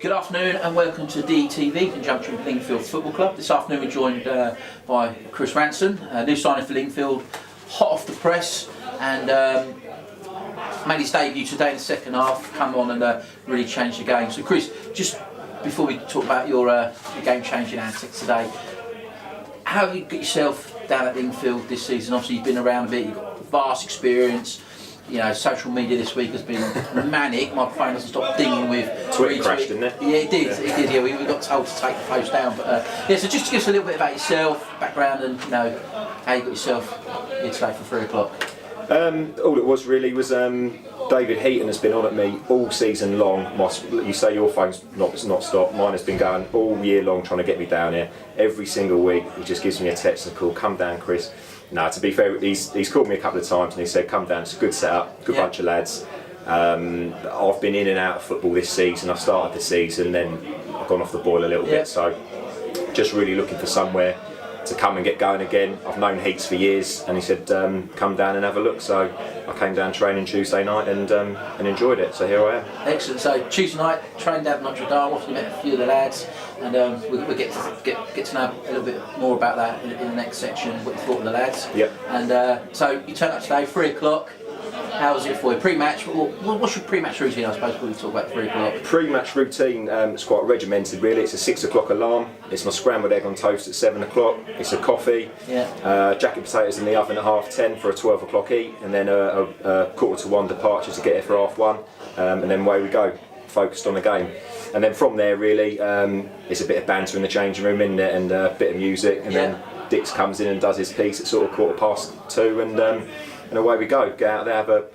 Good afternoon and welcome to DTV in conjunction with Lingfield Football Club. This afternoon we're joined by Chris Ransome, new signing for Lingfield, hot off the press, and made his debut today in the second half, come on and really changed the game. So Chris, just before we talk about your game-changing antics today, how have you got yourself down at Lingfield this season? Obviously you've been around a bit, you've got vast experience. You know, social media this week has been manic. My phone hasn't stopped dinging with Twitter crashed, didn't it? Yeah, it did. Yeah. It did. Yeah, we got told to take the post down. But yeah, so just to give us a little bit about yourself, background, and you know how you got yourself here today for 3 o'clock. All it was really was David Heaton has been on at me all season long. You say your phone's not stopped. Mine has been going all year long trying to get me down here. Every single week he just gives me a text and a call. Come down, Chris. No, to be fair, he's called me a couple of times and he said, come down, it's a good setup, good bunch of lads. I've been in and out of football this season. I started the season, then I've gone off the boil a little bit, so just really looking for somewhere to come and get going again. I've known Heats for years and he said, come down and have a look. So I came down training Tuesday night and enjoyed it, so here I am. Excellent. So Tuesday night, trained down at Notre Dame, obviously met a few of the lads, and we'll get to know a little bit more about that in the next section, what you thought of the lads. Yep. And so you turn up today, 3 o'clock. How was it for you? Pre-match, what's your pre-match routine, I suppose, when we talk about 3 o'clock? Pre-match routine, it's quite regimented really. It's a 6 o'clock alarm, it's my scrambled egg on toast at 7 o'clock, it's a coffee, jacket potatoes in the oven at 10:30 for a 12 o'clock eat, and then a 1:45 departure to get here for 1:30, and then away we go, focused on the game. And then from there really, it's a bit of banter in the changing room, isn't it, and a bit of music, and then Dix comes in and does his piece at sort of 2:15, and away we go. Get out there, have a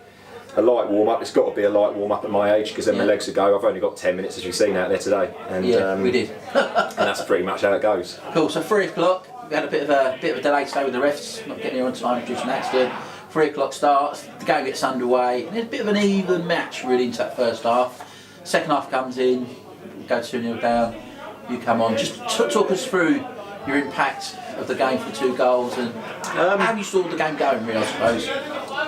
light warm up. It's got to be a light warm up at my age because then my legs will go. I've only got 10 minutes, as you've seen out there today. And, we did. And that's pretty much how it goes. Cool. So 3 o'clock. We had a bit of a delay today with the refs not getting here on time due to an accident. 3 o'clock starts. The game gets underway. And it's a bit of an even match really into that first half. Second half comes in. We go 2-0 down. You come on. Just talk us through your impact of the game for 2 goals and how you saw the game going, really, I suppose.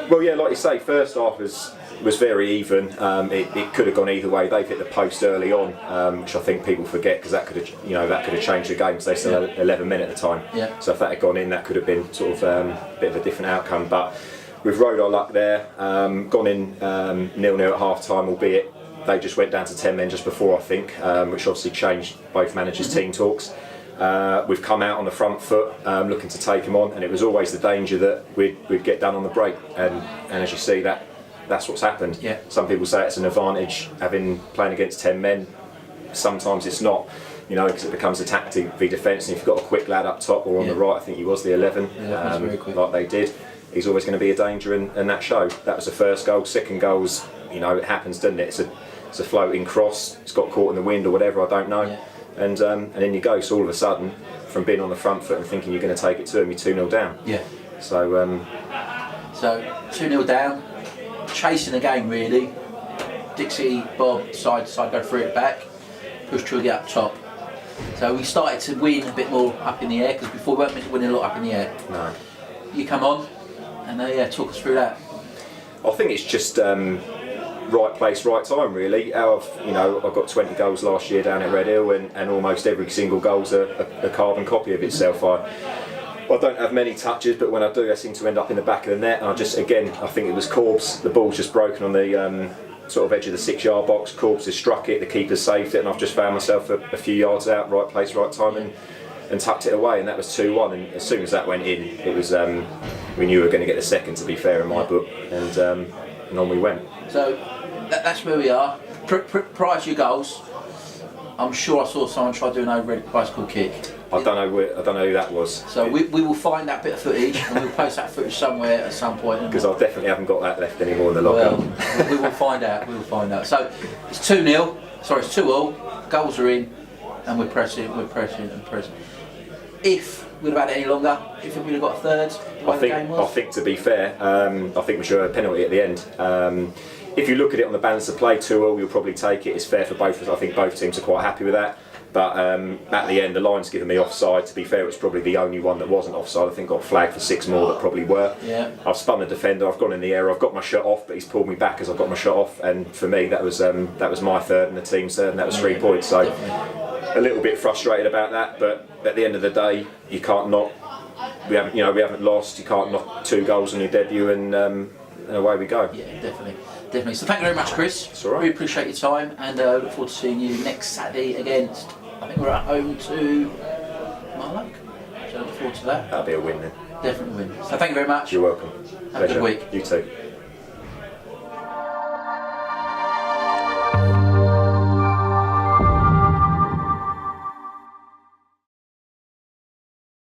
Well, yeah, like you say, first half was very even. It could have gone either way. They've hit the post early on, which I think people forget because that could have changed the game. Because they still had 11 men at the time. Yeah. So if that had gone in, that could have been sort of a bit of a different outcome. But we've rode our luck there. Gone in 0-0 at half time, albeit they just went down to 10 men just before, I think, which obviously changed both managers' team talks. We've come out on the front foot looking to take them on, and it was always the danger that we'd get done on the break, and as you see, that's what's happened. Yeah. Some people say it's an advantage playing against 10 men. Sometimes it's not, because it becomes a tactic v defence, and if you've got a quick lad up top or on the right, I think he was the 11, like they did, he's always going to be a danger, and that showed. That was the first goal. Second goal's, it happens, doesn't it? It's a floating cross, it's got caught in the wind or whatever, I don't know. Yeah. And then you go, so all of a sudden, from being on the front foot and thinking you're going to take it to him, you're 2-0 down. Yeah. So 2-0 down, chasing the game really. Dixie, Bob, side to side, go through it back, push Truggy up top. So we started to win a bit more up in the air, because before we weren't winning a lot up in the air. No. You come on, and talk us through that. I think it's just right place, right time really. I've got 20 goals last year down at Red Hill, and almost every single goal's a carbon copy of itself. I don't have many touches, but when I do, I seem to end up in the back of the net. And I think it was Corbs, the ball's just broken on the sort of edge of the 6-yard box. Corbs has struck it, the keeper saved it, and I've just found myself a few yards out, right place, right time, and tucked it away, and that was 2-1. And as soon as that went in, it was we knew we were going to get the second, to be fair, in my book, and on we went. So that's where we are. Prior to your goals, I'm sure I saw someone try doing an overhead bicycle kick. I don't know who that was. So we will find that bit of footage and we'll post that footage somewhere at some point. Because I definitely haven't got that left anymore in the locker. Well, we will find out. We will find out. So it's 2-0. Sorry, it's 2-2. Goals are in, and we're pressing. If we'd have had it any longer, do you think we'd have got a third? I think to be fair, I think we should have a penalty at the end. If you look at it on the balance of play, 2-2, you'll probably take it. It's fair for both of us. I think both teams are quite happy with that. But at the end, the line's given me offside. To be fair, it was probably the only one that wasn't offside. I think got flagged for 6 more that probably were. Yeah. I've spun the defender, I've gone in the air, I've got my shot off, but he's pulled me back as I've got my shot off. And for me, that was my third and the team's third, and that was 3 points. So a little bit frustrated about that, but at the end of the day, you can't not. We haven't lost. You can't knock 2 goals on your debut, and away we go. Yeah, definitely. So thank you very much, Chris. It's all right. We appreciate your time, and look forward to seeing you next Saturday against. I think we're at home to Marlow. So look forward to that. That'll be a win then. Definitely win. So thank you very much. You're welcome. Have a good week. You too.